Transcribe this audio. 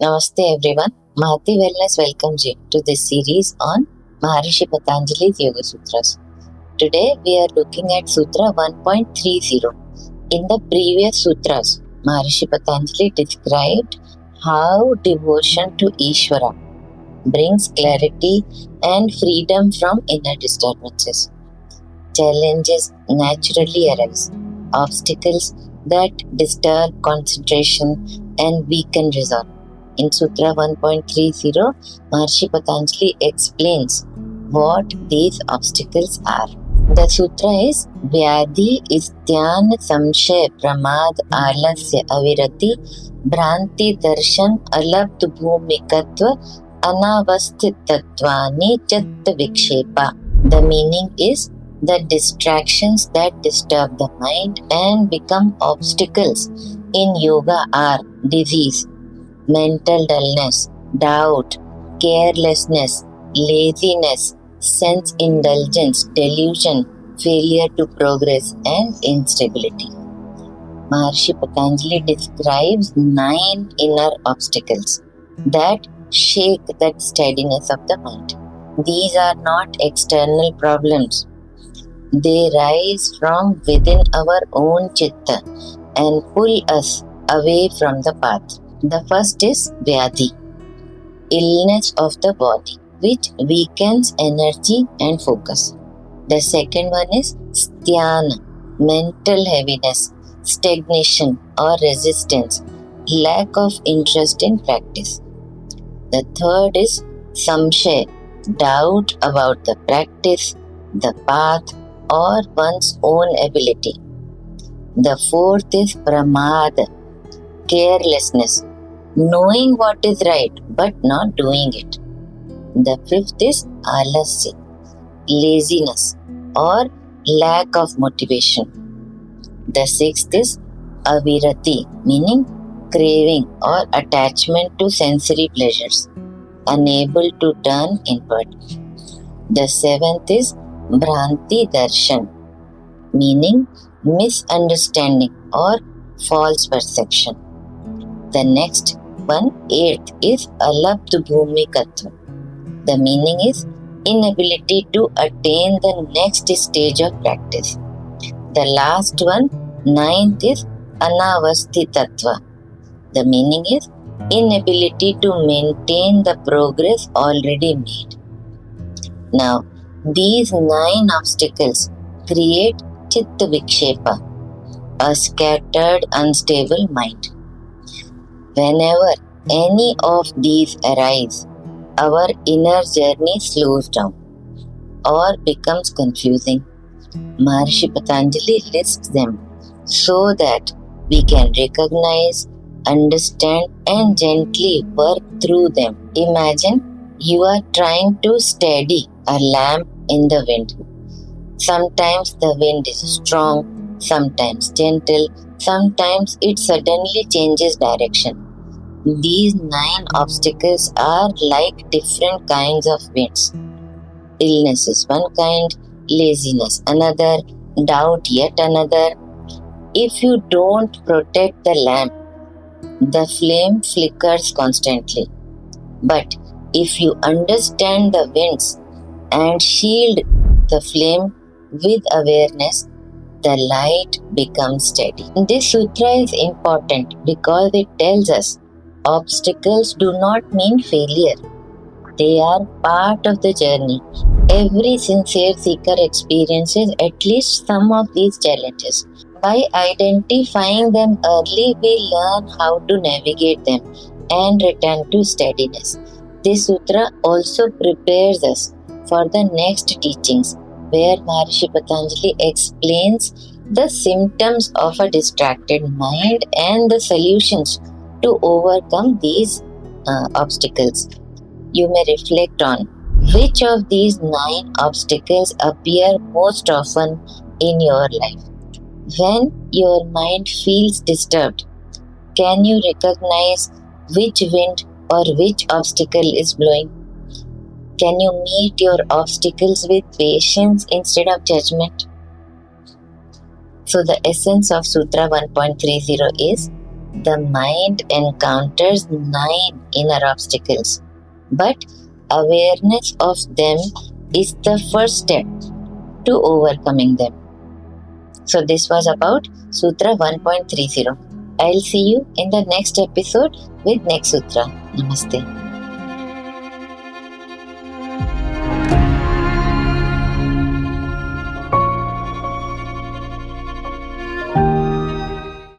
Namaste everyone. Mahati Wellness welcomes you to this series on Maharishi Patanjali's Yoga Sutras. Today we are looking at Sutra 1.30. In the previous sutras, Maharishi Patanjali described how devotion to Ishvara brings clarity and freedom from inner disturbances. Challenges naturally arise, obstacles that disturb concentration and weaken resolve. In Sutra 1.30, Maharishi Patanjali explains what these obstacles are. The sutra is Vyadhi Istyan Samshay Pramad Alasya Avirati Bhranti Darshan Alabd Bhumikatva Anavasthitattvani Chatta Vikshepa. The meaning is the distractions that disturb the mind and become obstacles in yoga are disease, mental dullness, doubt, carelessness, laziness, sense indulgence, delusion, failure to progress, and instability. Maharishi Patanjali describes 9 inner obstacles that shake the steadiness of the mind. These are not external problems. They rise from within our own chitta and pull us away from the path. The first is Vyadhi, illness of the body, which weakens energy and focus. The second one is Sthana, mental heaviness, stagnation or resistance, lack of interest in practice. The third is Samshay, doubt about the practice, the path, or one's own ability. The fourth is Pramada, carelessness, knowing what is right but not doing it. The fifth is Alasya, laziness or lack of motivation. The sixth is Avirati, meaning craving or attachment to sensory pleasures, unable to turn inward. The seventh is Bhranti Darshan, meaning misunderstanding or false perception. The next one, eighth, is Alabd Bhumikatva. The meaning is inability to attain the next stage of practice. The last one, ninth, is Anavasthitatva. The meaning is inability to maintain the progress already made. Now, these 9 obstacles create Chitta Vikshepa, a scattered, unstable mind. Whenever any of these arise, our inner journey slows down or becomes confusing. Maharishi Patanjali lists them so that we can recognize, understand, and gently work through them. Imagine you are trying to steady a lamp in the wind. Sometimes the wind is strong, sometimes gentle, sometimes it suddenly changes direction. These 9 obstacles are like different kinds of winds. Illness is one kind, laziness another, doubt yet another. If you don't protect the lamp, the flame flickers constantly. But if you understand the winds and shield the flame with awareness, the light becomes steady. This sutra is important because it tells us obstacles do not mean failure. They are part of the journey. Every sincere seeker experiences at least some of these challenges. By identifying them early, we learn how to navigate them and return to steadiness. This sutra also prepares us for the next teachings, where Maharishi Patanjali explains the symptoms of a distracted mind and the solutions to overcome these obstacles. You may reflect on which of these 9 obstacles appear most often in your life. When your mind feels disturbed, can you recognize which wind or which obstacle is blowing? Can you meet your obstacles with patience instead of judgment? So the essence of Sutra 1.30 is The mind encounters 9 inner obstacles, but awareness of them is the first step to overcoming them. So, this was about Sutra 1.30. I'll see you in the next episode with next Sutra. Namaste.